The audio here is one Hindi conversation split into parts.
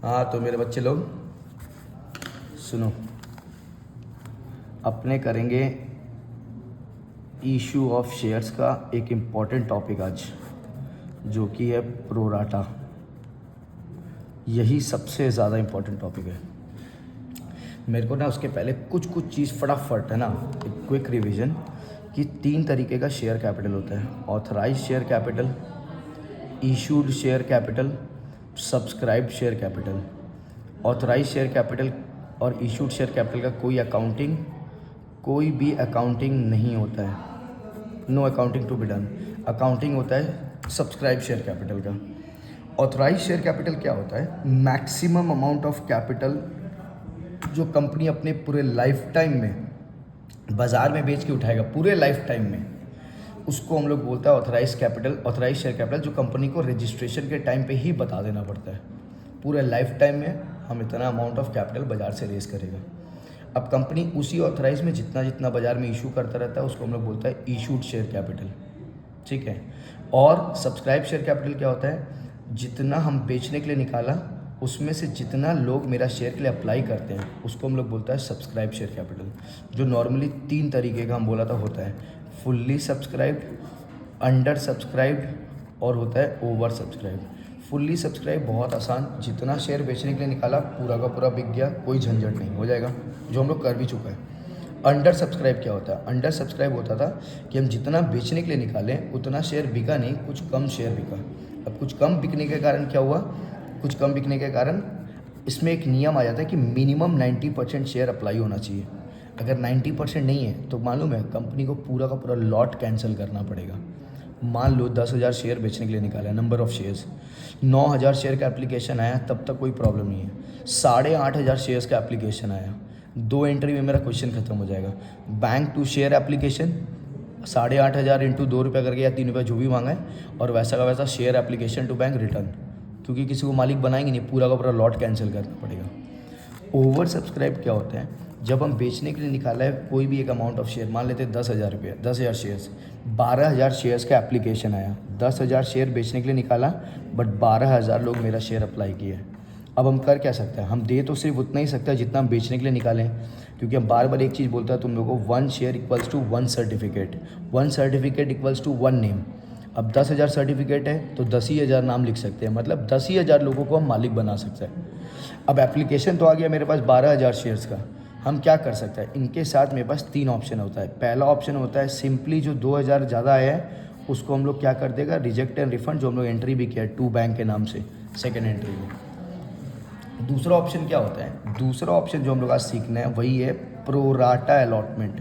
हाँ तो मेरे बच्चे लोग सुनो, अपने करेंगे इशू ऑफ शेयर्स का एक इम्पॉर्टेंट टॉपिक आज, जो कि है प्रोराटा। यही सबसे ज़्यादा इम्पॉर्टेंट टॉपिक है। मेरे को ना उसके पहले कुछ चीज़ फटाफट है ना, एक क्विक रिवीजन कि 3 तरीके का शेयर कैपिटल होता है: authorise share capital, issued share capital, subscribed share capital. Authorise share capital और इशूड शेयर कैपिटल का कोई भी अकाउंटिंग नहीं होता है। No accounting to be done. Accounting होता है सब्सक्राइब शेयर कैपिटल का। ऑथराइज शेयर कैपिटल क्या होता है? मैक्सिमम अमाउंट ऑफ कैपिटल जो कंपनी अपने पूरे लाइफ टाइम में बाज़ार में बेच के उठाएगा, पूरे लाइफ टाइम में, उसको हम लोग बोलता है authorise capital, authorise share capital, जो कंपनी को रजिस्ट्रेशन के टाइम पे ही बता देना पड़ता है। पूरे लाइफ टाइम में हम इतना अमाउंट ऑफ कैपिटल बाज़ार से रेज करेगा। अब कंपनी उसी ऑथराइज में जितना बाज़ार में इशू करता रहता है, उसको हम लोग बोलता है इशूड शेयर कैपिटल। ठीक है। और सब्सक्राइब शेयर कैपिटल क्या होता है? जितना हम बेचने के लिए निकाला, उसमें से जितना लोग मेरा शेयर के लिए अप्लाई करते हैं, उसको हम लोग बोलता है सब्सक्राइब शेयर कैपिटल, जो नॉर्मली 3 तरीके का हम बोला था होता है: फुल्ली सब्सक्राइब्ड, अंडर सब्सक्राइब्ड और होता है ओवर सब्सक्राइब्ड। फुल्ली सब्सक्राइब बहुत आसान, जितना शेयर बेचने के लिए निकाला पूरा का पूरा बिक गया, कोई झंझट नहीं, हो जाएगा, जो हम लोग कर भी चुका है। अंडर सब्सक्राइब क्या होता है? अंडर सब्सक्राइब होता था कि हम जितना बेचने के लिए निकालें उतना शेयर बिका नहीं, कुछ कम शेयर बिका। अब कुछ कम बिकने के कारण क्या हुआ? कुछ कम बिकने के कारण इसमें एक नियम आ जाता है कि मिनिमम 90% शेयर अप्लाई होना चाहिए। अगर 90% नहीं है तो मालूम है कंपनी को पूरा का पूरा लॉट कैंसिल करना पड़ेगा। मान लो 10,000 शेयर बेचने के लिए निकाला है, नंबर ऑफ़ शेयर्स 9,000 शेयर का एप्लीकेशन आया, तब तक कोई प्रॉब्लम नहीं है। 8,500 शेयर्स का एप्लीकेशन आया, 2 एंट्री में मेरा क्वेश्चन खत्म हो जाएगा। Bank to share application 8,500 into 2 रुपये करके या 3 रुपये जो भी मांगा है, और वैसा का वैसा share application to bank return, क्योंकि किसी को मालिक बनाएंगे नहीं, पूरा का पूरा लॉट कैंसिल करना पड़ेगा। ओवर सब्सक्राइब क्या होता है? जब हम बेचने के लिए निकाला है कोई भी एक अमाउंट ऑफ शेयर, मान लेते हैं 10,000 रुपये, 10,000 शेयर्स, 12,000 शेयर्स का एप्लीकेशन आया, 10,000 शेयर बेचने के लिए निकाला, बट 12,000 लोग मेरा शेयर अप्लाई किए। अब हम कर क्या सकते हैं? हम दे तो सिर्फ उतना ही सकते हैं जितना हम बेचने के लिए निकालें, क्योंकि हम बार बार एक चीज़ बोलता है तुम लोगों को, 1 share equals to 1 certificate, 1 certificate equals to 1 name. अब 10,000 सर्टिफिकेट है तो 10,000 नाम लिख सकते हैं, मतलब 10,000 लोगों को हम मालिक बना सकते हैं। अब एप्लीकेशन तो आ गया मेरे पास 12,000 शेयर्स का, हम क्या कर सकते हैं? इनके साथ मेरे पास 3 ऑप्शन होता है। पहला ऑप्शन होता है सिंपली जो 2,000 ज़्यादा आया है उसको हम लोग क्या कर देगा, रिजेक्ट एंड रिफंड, जो हम लोग एंट्री भी किया है टू बैंक के नाम से सेकेंड एंट्री में। दूसरा ऑप्शन क्या होता है? दूसरा ऑप्शन जो हम लोग आज सीखना है वही है प्रोराटा अलॉटमेंट।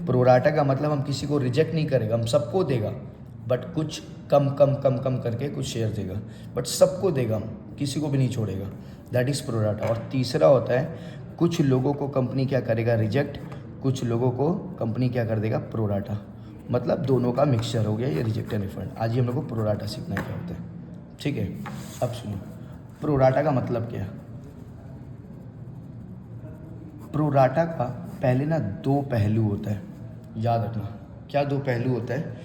प्रोराटा का मतलब हम किसी को रिजेक्ट नहीं करेगा, हम सबको देगा, बट कुछ कम करके कुछ शेयर देगा, बट सबको देगा, हम किसी को भी नहीं छोड़ेगा। That is pro rata. और तीसरा होता है कुछ लोगों को कंपनी क्या करेगा, रिजेक्ट, कुछ लोगों को कंपनी क्या कर देगा, प्रोराटा। मतलब दोनों का मिक्सचर हो गया ये रिजेक्ट एंड रिफंड। आज ही हम लोग को प्रोराटा सीखना है क्या होता है। ठीक है, अब सुनो प्रोराटा का मतलब क्या है। प्रोराटा का पहले ना 2 पहलू होता है, याद रखना। क्या 2 पहलू होता है?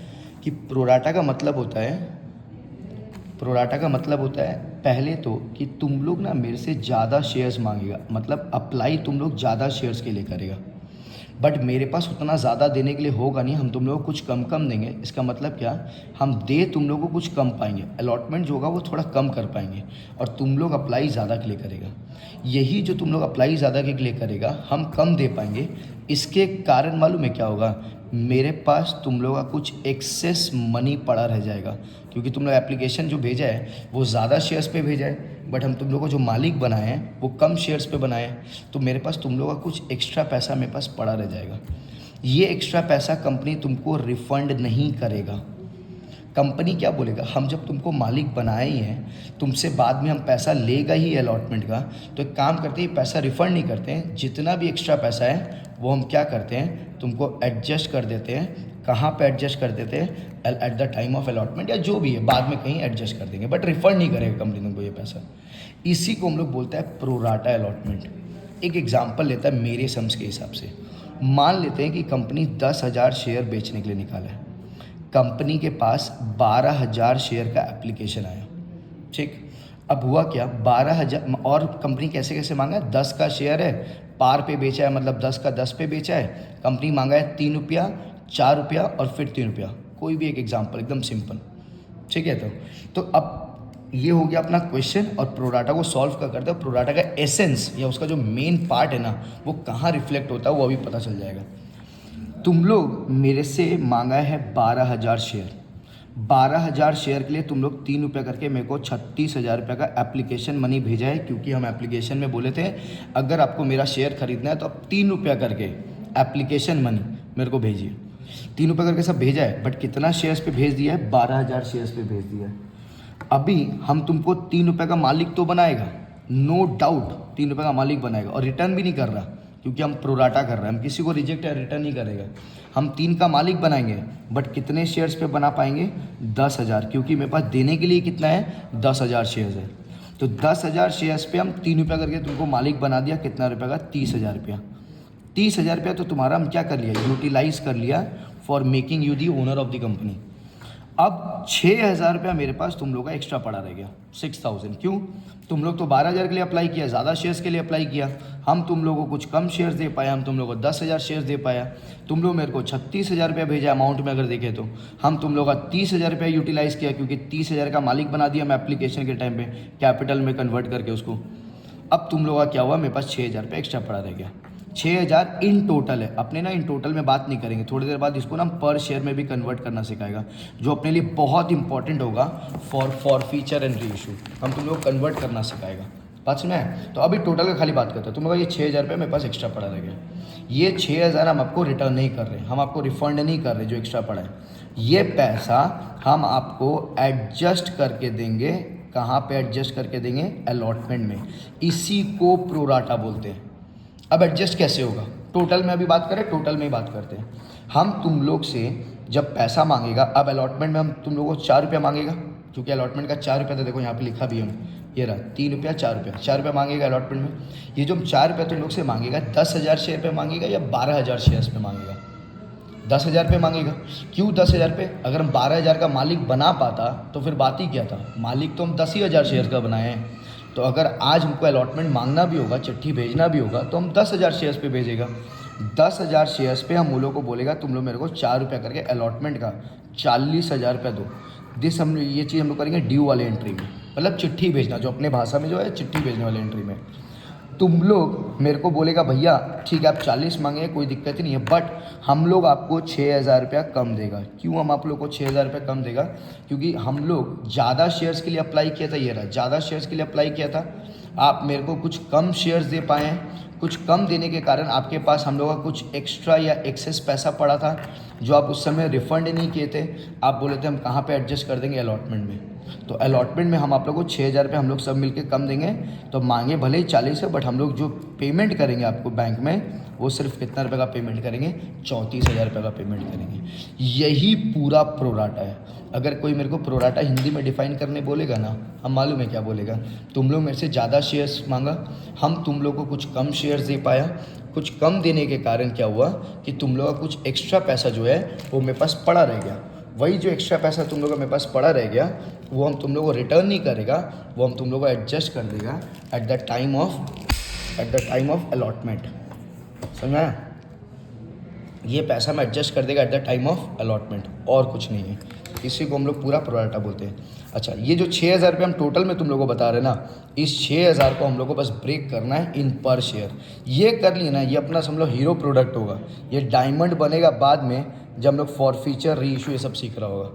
कि प्रोराटा का मतलब होता है पहले तो कि तुम लोग ना मेरे से ज़्यादा शेयर्स मांगेगा, मतलब अप्लाई तुम लोग ज़्यादा शेयर्स के लिए करेगा, बट मेरे पास उतना ज़्यादा देने के लिए होगा नहीं, हम तुम लोगों को कुछ कम देंगे। इसका मतलब क्या? हम दे तुम लोगों को कुछ कम पाएंगे, अलॉटमेंट जो होगा वो थोड़ा कम कर पाएंगे, और तुम लोग अप्लाई ज़्यादा के लिए करेगा। यही जो तुम लोग अप्लाई ज़्यादा के लिए करेगा हम कम दे पाएंगे। इसके कारण मालूम है क्या होगा? मेरे पास तुम लोगों का कुछ एक्सेस मनी पड़ा रह जाएगा, क्योंकि तुम लोग एप्लीकेशन जो भेजा है वो ज़्यादा शेयर्स पे भेजा है, बट हम तुम लोगों को जो मालिक बनाए हैं वो कम शेयर्स पे बनाए हैं, तो मेरे पास तुम लोगों का कुछ एक्स्ट्रा पैसा मेरे पास पड़ा रह जाएगा। ये एक्स्ट्रा पैसा कंपनी तुमको रिफंड नहीं करेगा। कंपनी क्या बोलेगा, हम जब तुमको मालिक बनाए ही हैं, तुमसे बाद में हम पैसा लेगा ही अलॉटमेंट का, तो एक काम करते हैं, पैसा रिफ़ंड नहीं करते हैं, जितना भी एक्स्ट्रा पैसा है वो हम क्या करते हैं, तुमको एडजस्ट कर देते हैं। कहाँ पे एडजस्ट कर देते हैं? At the time of allotment, या जो भी है बाद में कहीं एडजस्ट कर देंगे, बट रिफ़ंड नहीं करेगा कंपनी तुमको ये पैसा। इसी को हम लोग बोलते हैं प्रोराटा अलॉटमेंट। एक एग्जाम्पल लेता है मेरे सम्स के हिसाब से। मान लेते हैं कि कंपनी 10,000 शेयर बेचने के लिए निकाला है, कंपनी के पास 12,000 शेयर का एप्लीकेशन आया। ठीक, अब हुआ क्या, 12,000 और कंपनी कैसे कैसे मांगा है, 10 का शेयर है, पार पे बेचा है, मतलब 10 का 10 पे बेचा है, कंपनी मांगा है 3 रुपया, 4 रुपया और फिर 3 रुपया, कोई भी एक एग्जाम्पल एकदम सिंपल, ठीक है। तो अब ये हो गया अपना क्वेश्चन, और प्रोडाटा को सॉल्व कर करते हैं, प्रोडाटा का एसेंस या उसका जो मेन पार्ट है ना वो कहाँ रिफ्लेक्ट होता है वो अभी पता चल जाएगा। तुम लोग मेरे से मांगा है 12,000 शेयर, 12,000 शेयर के लिए तुम लोग 3 रुपये करके मेरे को 36,000 रुपये का एप्लीकेशन मनी भेजा है, क्योंकि हम एप्लीकेशन में बोले थे अगर आपको मेरा शेयर खरीदना है तो आप 3 रुपया करके एप्लीकेशन मनी मेरे को भेजिए। 3 रुपये करके सब भेजा है, बट कितना शेयर्स पे भेज दिया है, 12,000 शेयर्स पे भेज दिया है। अभी हम तुमको 3 रुपये का मालिक तो बनाएगा, नो डाउट 3 रुपये का मालिक बनाएगा, और रिटर्न भी नहीं कर रहा क्योंकि हम प्रोराटा कर रहे हैं, हम किसी को रिजेक्ट या रिटर्न नहीं करेगा। हम 3 का मालिक बनाएंगे, बट कितने शेयर्स पे बना पाएंगे, 10,000, क्योंकि मेरे पास देने के लिए कितना है, 10,000 शेयर्स है। तो 10,000 शेयर्स पे हम 3 रुपये करके तुमको मालिक बना दिया, कितना रुपये का, 30,000 रुपया। 30,000 रुपया तो तुम्हारा हम क्या कर लिया, यूटिलाइज कर लिया for making you the owner of the company. अब 6,000 रुपया मेरे पास तुम लोग का एक्स्ट्रा पड़ा रह गया, 6,000। क्यों, तुम लोग तो 12,000 के लिए अप्लाई किया, ज़्यादा शेयर्स के लिए अप्लाई किया, हम तुम लोगों को कुछ कम शेयर्स दे पाया, हम तुम लोगों को 10,000 शेयर्स दे पाया, तुम लोग मेरे को 36,000 रुपया भेजा अमाउंट में अगर देखें तो, हम तुम लोग का 30,000 रुपया यूटिलाइज़ किया, क्योंकि 30,000 का मालिक बना दिया मैं एप्लीकेशन के टाइम पे कैपिटल में कन्वर्ट करके उसको। अब तुम लोग का क्या हुआ, मेरे पास 6,000 रुपया एक्स्ट्रा पड़ा रह गया। 6,000 इन टोटल है, अपने ना इन टोटल में बात नहीं करेंगे, थोड़ी देर बाद इसको ना पर शेयर में भी कन्वर्ट करना सिखाएगा, जो अपने लिए बहुत इंपॉर्टेंट होगा फॉर फीचर एंड रीइशू, हम तुम लोग कन्वर्ट करना सिखाएगा, बात सुना है। तो अभी टोटल का खाली बात करते हैं, तुम लोग ये 6,000 रुपये मेरे पास एक्स्ट्रा पड़ा रह गया, ये 6,000 हम आपको रिटर्न नहीं कर रहे, हम आपको रिफंड नहीं कर रहे जो एक्स्ट्रा पड़ा है, ये पैसा हम आपको एडजस्ट करके देंगे। कहाँ पे एडजस्ट करके देंगे, अलॉटमेंट में, इसी को प्रोराटा बोलते हैं। अब एडजस्ट कैसे होगा, टोटल में अभी बात करें, टोटल में ही बात करते हैं। हम तुम लोग से जब पैसा मांगेगा, अब अलॉटमेंट में हम तुम लोगों को 4 रुपया मांगेगा, क्योंकि अलॉटमेंट का 4 रुपया, तो देखो यहाँ पे लिखा भी हम, ये रहा 3 रुपया 4 रुपया, 4 रुपया मांगेगा अलॉटमेंट में। ये जो 4 रुपया तुम लोग से मांगेगा, 10,000 शेयर पे मांगेगा या 12,000 शेयर्स पे मांगेगा, 10,000 पे मांगेगा। क्यों 10,000 पे, अगर हम 12,000 का मालिक बना पाता तो फिर बात ही क्या था, मालिक तो हम 10,000 शेयर का बनाए हैं। तो अगर आज हमको अलॉटमेंट मांगना भी होगा, चिट्ठी भेजना भी होगा, तो हम 10,000 शेयर्स पे भेजेगा। 10,000 शेयर्स पे हम लोग को बोलेगा तुम लोग मेरे को 4 रुपया करके अलॉटमेंट का 40,000 रुपया दो। दिस हम ये चीज़ हम लोग करेंगे ड्यू वाले एंट्री में, मतलब चिट्ठी भेजना, जो अपने भाषा में जो है चिट्ठी भेजने वाले एंट्री में। तुम लोग मेरे को बोलेगा भैया ठीक है आप 40 मांगे कोई दिक्कत ही नहीं है, बट हम लोग आपको 6,000 रुपया कम देगा। क्यों हम आप लोग को 6,000 रुपया कम देगा, क्योंकि हम लोग ज़्यादा शेयर्स के लिए अप्लाई किया था, ये रहा ज़्यादा शेयर्स के लिए अप्लाई किया था, आप मेरे को कुछ कम शेयर्स दे पाए हैं, कुछ कम देने के कारण आपके पास हम लोग का कुछ एक्स्ट्रा या एक्सेस पैसा पड़ा था जो आप उस समय रिफ़ंड नहीं किए थे। आप बोले थे हम कहाँ पे एडजस्ट कर देंगे, अलॉटमेंट में। तो अलॉटमेंट में हम आप लोग को 6,000 रुपये हम लोग सब मिलके कम देंगे, तो मांगे भले ही 40 है, बट हम लोग जो पेमेंट करेंगे आपको बैंक में, वो सिर्फ कितना रुपये का पेमेंट करेंगे, 34,000 रुपये का पेमेंट करेंगे। यही पूरा प्रोराटा है। अगर कोई मेरे को प्रोराटा हिंदी में डिफाइन करने बोलेगा ना, हम मालूम है क्या बोलेगा, तुम लोग मेरे से ज़्यादा शेयर्स मांगा, हम तुम लोग को कुछ कम शेयर्स दे पाया, कुछ कम देने के कारण क्या हुआ कि तुम लोग का कुछ एक्स्ट्रा पैसा जो है वो मेरे पास पड़ा रह गया। वही जो एक्स्ट्रा पैसा तुम लोग का मेरे पास पड़ा रह गया, वो हम तुम लोग को रिटर्न नहीं करेगा, वो हम तुम लोग को एडजस्ट कर देगा at the time of allotment. समझ आया, ये पैसा हम एडजस्ट कर देगा at the time of allotment, और कुछ नहीं है। इसी को हम लोग पूरा प्रोराटा बोलते हैं। अच्छा, ये जो 6,000 रुपये हम टोटल में तुम लोगों को बता रहे हैं ना, इस 6,000 को हम लोग को बस ब्रेक करना है इन पर शेयर। ये कर ली ना, ये अपना समझ लो हीरो प्रोडक्ट होगा, ये डायमंड बनेगा बाद में जब हम लोग फॉर फीचर री इशू ये सब सीख रहा होगा,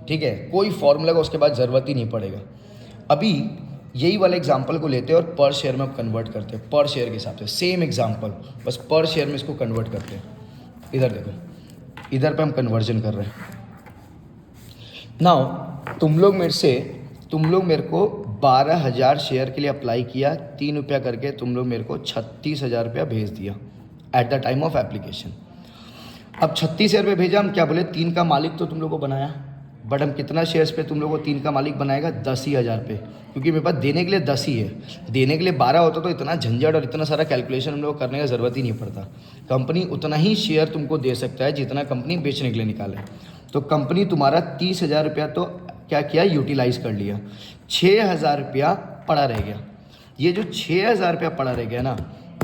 ठीक है। कोई फॉर्मूला का उसके बाद ज़रूरत ही नहीं पड़ेगा। अभी यही वाला एग्जाम्पल को लेते हैं और पर शेयर में कन्वर्ट करते हैं, पर शेयर के हिसाब से सेम एग्जाम्पल, बस पर शेयर में इसको कन्वर्ट करते हैं। इधर देखो, इधर पे हम कन्वर्जन कर रहे हैं। नाउ तुम लोग मेरे को 12,000 शेयर के लिए अप्लाई किया, 3 रुपया करके तुम लोग मेरे को 36,000 रुपया भेज दिया at the time of application. अब 36,000 रुपये भेजा, हम क्या बोले 3 का मालिक तो तुम लोग को बनाया, बट हम कितना शेयर्स पे तुम लोग को 3 का मालिक बनाएगा, 10,000 पे, क्योंकि मेरे पास देने के लिए 10 ही है। देने के लिए 12 होता तो इतना झंझट और इतना सारा कैलकुलेशन हम लोग करने का ज़रूरत ही नहीं पड़ता। कंपनी उतना ही शेयर तुमको दे सकता है जितना कंपनी बेचने के लिए निकाले। तो कंपनी तुम्हारा 30,000 रुपया तो क्या किया, यूटिलाइज़ कर लिया। 6,000 रुपया पड़ा रह गया। ये जो 6,000 रुपया पड़ा रह गया ना,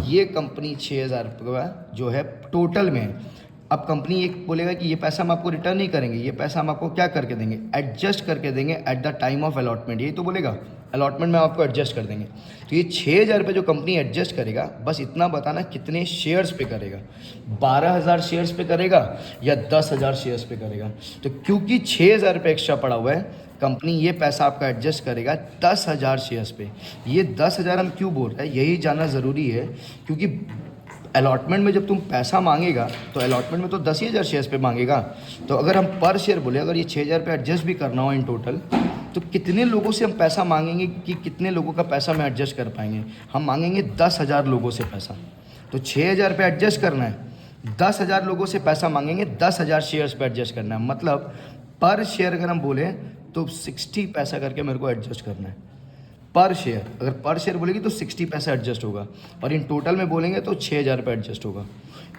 ये कंपनी 6,000 रुपया जो है टोटल में। अब कंपनी एक बोलेगा कि ये पैसा हम आपको रिटर्न नहीं करेंगे, ये पैसा हम आपको क्या करके देंगे, एडजस्ट करके देंगे at the time of allotment. यही तो बोलेगा, अलॉटमेंट में आपको एडजस्ट कर देंगे। तो ये 6,000 रुपये जो कंपनी एडजस्ट करेगा, बस इतना बताना कितने शेयर्स पे करेगा, 12,000 शेयर्स पे करेगा या 10,000 शेयर्स पे करेगा। तो क्योंकि 6,000 रुपये एक्स्ट्रा पड़ा हुआ है, कंपनी ये पैसा आपका एडजस्ट करेगा 10,000 शेयर्स पे। ये 10,000 हम क्यों बोल रहे हैं, यही जानना ज़रूरी है, क्योंकि अलॉटमेंट में जब तुम पैसा मांगेगा तो अलॉटमेंट में तो 10,000 शेयर्स पे मांगेगा। तो अगर हम पर शेयर बोले, अगर ये 6,000 पे एडजस्ट भी करना हो इन टोटल, तो कितने लोगों से हम पैसा मांगेंगे कि कितने लोगों का पैसा हम एडजस्ट कर पाएंगे। हम मांगेंगे 10,000 लोगों से पैसा। तो 6,000 पे एडजस्ट करना है, 10,000 लोगों से पैसा मांगेंगे, 10,000 शेयर्स पे एडजस्ट करना है। मतलब पर शेयर अगर हम बोले तो 60 पैसा करके मेरे को एडजस्ट करना है पर शेयर। अगर पर शेयर बोलेगी तो 60 पैसा एडजस्ट होगा, और इन टोटल में बोलेंगे तो 6,000 रुपये एडजस्ट होगा।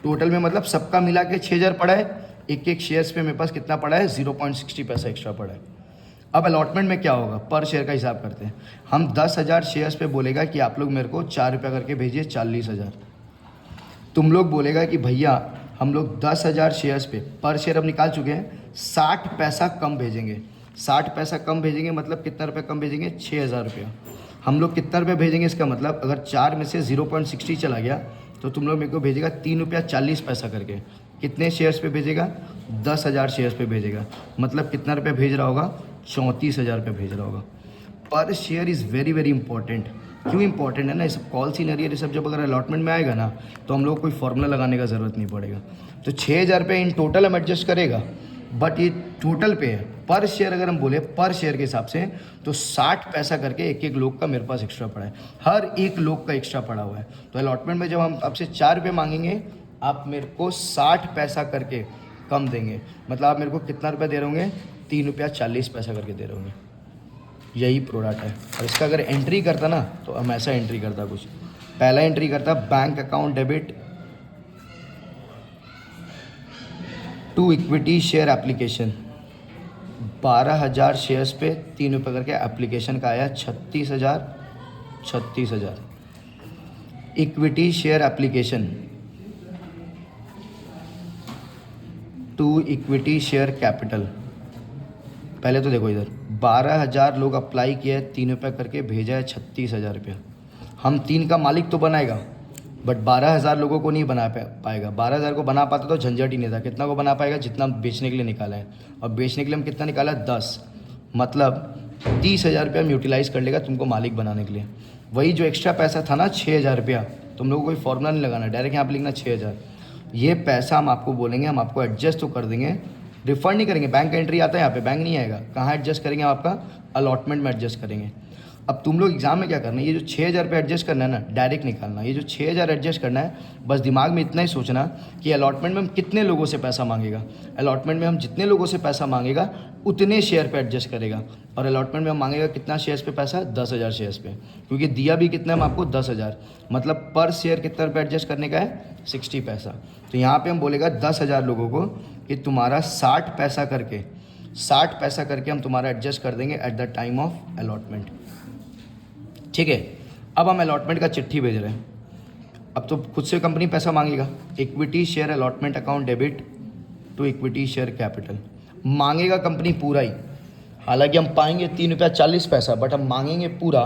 टोटल में मतलब सबका मिला के 6,000 पड़ा है, एक एक शेयर्स पे मेरे पास कितना पड़ा है, 0.60 पैसा एक्स्ट्रा पड़ा है। अब अलॉटमेंट में क्या होगा, पर शेयर का हिसाब करते हैं। हम 10,000 शेयर्स पे बोलेगा कि आप लोग मेरे को 4 रुपया करके भेजिए, 40,000। तुम लोग बोलेगा कि भैया हम लोग 10,000 शेयर्स पे पर शेयर अब निकाल चुके हैं, 60 पैसा कम भेजेंगे। 60 पैसा कम भेजेंगे मतलब कितना रुपये कम भेजेंगे, 6,000 रुपया। हम लोग कितना रुपये भेजेंगे, इसका मतलब अगर 4 में से 0.60 चला गया तो तुम लोग मेरे को भेजेगा 3 रुपया 40 पैसा करके। कितने शेयर्स पे भेजेगा, 10,000 शेयर्स पे भेजेगा। मतलब कितना रुपया भेज रहा होगा, 34,000 रुपये भेज रहा होगा। पर share is very very important. क्यों इंपॉर्टेंट है ना, ये सब कॉल सीनरियर, ये सब जब अगर अलॉटमेंट में आएगा ना, तो हम लोग को कोई फॉर्मूला लगाने का ज़रूरत नहीं पड़ेगा। तो 6,000 रुपये इन टोटल हम एडजस्ट करेगा, बट ये टोटल पे है। पर शेयर अगर हम बोले पर शेयर के हिसाब से, तो 60 पैसा करके एक एक लोग का मेरे पास एक्स्ट्रा पड़ा है, हर एक लोग का एक्स्ट्रा पड़ा हुआ है। तो अलॉटमेंट में जब हम आपसे 4 रुपये मांगेंगे, आप मेरे को 60 पैसा करके कम देंगे। मतलब आप मेरे को कितना रुपया दे रहे होंगे, 3 रुपया 40 पैसा करके दे रहे होंगे। यही प्रोडक्ट है। और इसका अगर एंट्री करता ना, तो हम ऐसा एंट्री करता, कुछ पहला एंट्री करता, bank account debit to equity share application. 12,000 shares पे 3 रुपये करके एप्लीकेशन का आया 36,000। Equity share application to equity share capital. पहले तो देखो इधर 12,000 लोग अप्लाई किए, 3 रुपये करके भेजा है 36,000 रुपया। हम 3 का मालिक तो बनाएगा, बट 12,000 लोगों को नहीं बना पाएगा। 12,000 को बना पाता तो झंझट ही नहीं था। कितना को बना पाएगा, जितना हम बेचने के लिए निकाला है। और बेचने के लिए हम कितना निकाला, 10। मतलब 30,000 रुपया हम यूटिलाइज़ कर लेगा तुमको मालिक बनाने के लिए। वही जो एक्स्ट्रा पैसा था ना 6,000 रुपया, तुम लोगों को कोई फॉर्मूला नहीं लगाना, डायरेक्ट यहाँ पर लिखना 6,000। ये पैसा हम आपको बोलेंगे, हम आपको एडजस्ट तो कर देंगे, रिफंड नहीं करेंगे। बैंक का एंट्री आता है यहाँ पे, बैंक नहीं आएगा। कहाँ एडजस्ट करेंगे, हम आपका अलॉटमेंट में एडजस्ट करेंगे। अब तुम लोग एग्जाम में क्या करना है, ये जो 6,000 रुपये एडजस्ट करना है ना, डायरेक्ट निकालना। ये जो 6,000 एडजस्ट करना है, बस दिमाग में इतना ही सोचना कि अलॉटमेंट में हम कितने लोगों से पैसा मांगेगा। अलॉटमेंट में हम जितने लोगों से पैसा मांगेगा उतने शेयर पे एडजस्ट करेगा। और अलॉटमेंट में हम मांगेगा कितना शेयर्स पे पैसा, 10,000 शेयर्स पे, क्योंकि दिया भी कितना है हम आपको, 10,000। मतलब पर शेयर कितना रुपये एडजस्ट करने का है, 60 पैसा। तो यहाँ पर हम बोलेगा 10,000 लोगों को कि तुम्हारा 60 पैसा करके हम तुम्हारा एडजस्ट कर देंगे at the time of allotment. ठीक है। अब हम अलॉटमेंट का चिट्ठी भेज रहे हैं। अब तो खुद से कंपनी पैसा मांगेगा। Equity share allotment account debit to equity share capital मांगेगा कंपनी पूरा ही। हालांकि हम पाएंगे 3 रुपया 40 पैसा, बट हम मांगेंगे पूरा।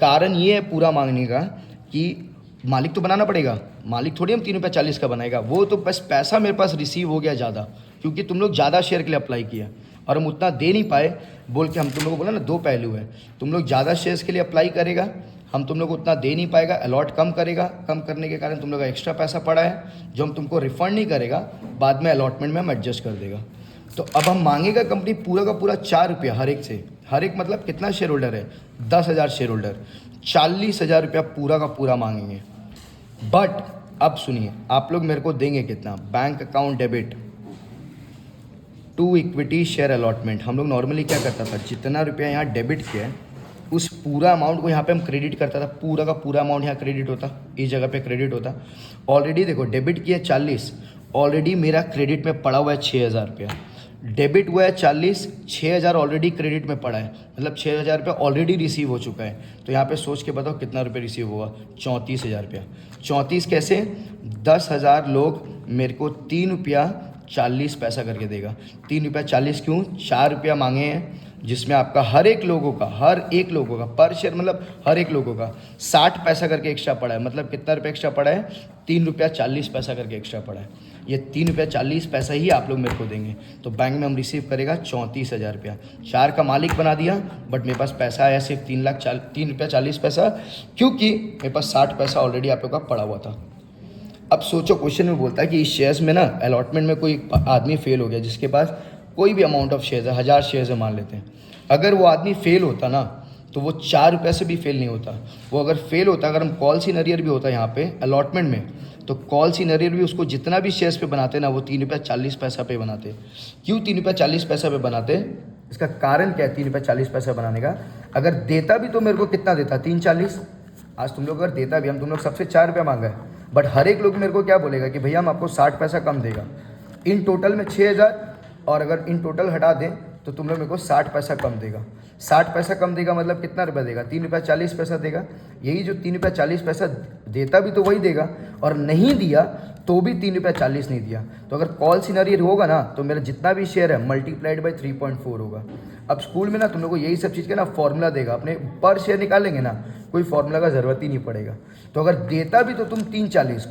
कारण ये है पूरा मांगने का कि मालिक तो बनाना पड़ेगा। मालिक थोड़ी हम 3 रुपया 40 का बनाएगा, वो तो बस पैसा मेरे पास रिसीव हो गया ज़्यादा, क्योंकि तुम लोग ज़्यादा शेयर के लिए अप्लाई किया और हम उतना दे नहीं पाए। बोल के हम तुम लोगों को बोला ना, 2 पहलू है। तुम लोग ज़्यादा शेयर्स के लिए अप्लाई करेगा, हम तुम लोग को उतना दे नहीं पाएगा, अलॉट कम करेगा। कम करने के कारण तुम लोग का एक्स्ट्रा पैसा पड़ा है जो हम तुमको रिफंड नहीं करेगा, बाद में अलॉटमेंट में हम एडजस्ट कर देगा। तो अब हम मांगेगा कंपनी पूरा का पूरा 4 रुपया हर एक से। हर एक मतलब कितना शेयर होल्डर है, 10,000 शेयर होल्डर, 40,000 रुपया पूरा का पूरा मांगेंगे। बट अब सुनिए, आप लोग मेरे को देंगे कितना, bank account debit to equity share allotment. हम लोग नॉर्मली क्या करता था, जितना रुपया यहाँ डेबिट किया है उस पूरा अमाउंट को यहाँ पे हम क्रेडिट करता था। पूरा का पूरा अमाउंट यहाँ क्रेडिट होता, इस जगह पे क्रेडिट होता। ऑलरेडी देखो डेबिट किया 40, ऑलरेडी मेरा क्रेडिट में पड़ा हुआ है 6,000 रुपया। डेबिट हुआ है 40, 6,000 ऑलरेडी क्रेडिट में पड़ा है, मतलब 6,000 रुपया ऑलरेडी रिसीव हो चुका है। तो यहाँ पे सोच के बताओ कितना रुपये रिसीव हुआ, 34,000 रुपया। 34 कैसे, 10,000 लोग मेरे को 3 रुपया 40 पैसा करके देगा। 3 रुपया 40 क्यों, 4 रुपया मांगे हैं, जिसमें आपका हर एक लोगों का पर शेयर मतलब हर एक लोगों का 60 पैसा करके एक्स्ट्रा पड़ा है। मतलब कितना रुपया एक्स्ट्रा पड़ा है, 3 रुपया 40 पैसा करके एक्स्ट्रा पड़ा है। ये 3 रुपया 40 पैसा ही आप लोग मेरे को देंगे। तो बैंक में हम रिसीव करेगा 34,000 रुपया। 4 का मालिक बना दिया, बट मेरे पास पैसा आया सिर्फ 3 रुपया 40 पैसा, क्योंकि मेरे पास 60 पैसा ऑलरेडी आप लोग का पड़ा हुआ था। अब सोचो, क्वेश्चन में बोलता है कि इस शेयर्स में ना अलॉटमेंट में कोई आदमी फेल हो गया, जिसके पास कोई भी अमाउंट ऑफ शेयर्स है, 1000 शेयर्स है मान लेते हैं। अगर वो आदमी फेल होता ना, तो वो 4 रुपये से भी फेल नहीं होता। वो अगर फेल होता, अगर हम कॉल सीनरियर भी होता यहाँ पे अलॉटमेंट में, तो कॉल सीनरियर भी उसको जितना भी शेयर्स पे बनाते ना, वो 3 रुपया 40 पैसा पे बनाते। क्यों 3 रुपया 40 पैसा पे बनाते, इसका कारण क्या है 3 रुपया 40 पैसा बनाने का। अगर देता भी तो मेरे को कितना देता, 3.40। आज तुम लोग अगर देता भी, हम तुम लोग सबसे 4 रुपया मांगा है, बट हर एक लोग मेरे को क्या बोलेगा कि भैया हम आपको 60 पैसा कम देगा। इन टोटल में 6,000, और अगर इन टोटल हटा दें तो तुम लोग मेरे को 60 पैसा कम देगा। 60 पैसा कम देगा मतलब कितना रुपया देगा, 3 रुपया 40 पैसा देगा। यही जो 3 रुपया 40 पैसा देता भी तो वही देगा, और नहीं दिया तो भी 3 रुपया 40 नहीं दिया। तो अगर कॉल सिनेरियो होगा ना, तो मेरा जितना भी शेयर है मल्टीप्लाइड बाई 3.4 होगा। अब स्कूल में ना तुम लोग को यही सब चीज़ का ना फॉर्मूला देगा, अपने पर शेयर निकालेंगे ना, कोई फॉर्मूला का ज़रूरत ही नहीं पड़ेगा। तो अगर देता भी तो तुम 3.40,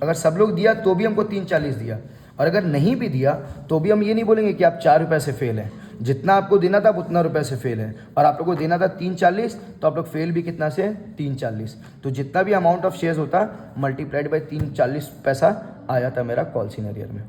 अगर सब लोग दिया तो भी हमको 3.40 दिया, और अगर नहीं भी दिया तो भी हम ये नहीं बोलेंगे कि आप 4 रुपये से फेल हैं। जितना आपको देना था उतना रुपये से फेल है, और आप लोग को देना था 3.40, तो आप लोग फेल भी कितना से, 3.40। तो जितना भी अमाउंट ऑफ शेयर्स होता मल्टीप्लाइड बाई 3.40 पैसा आया था मेरा कॉल सिनेरियर में।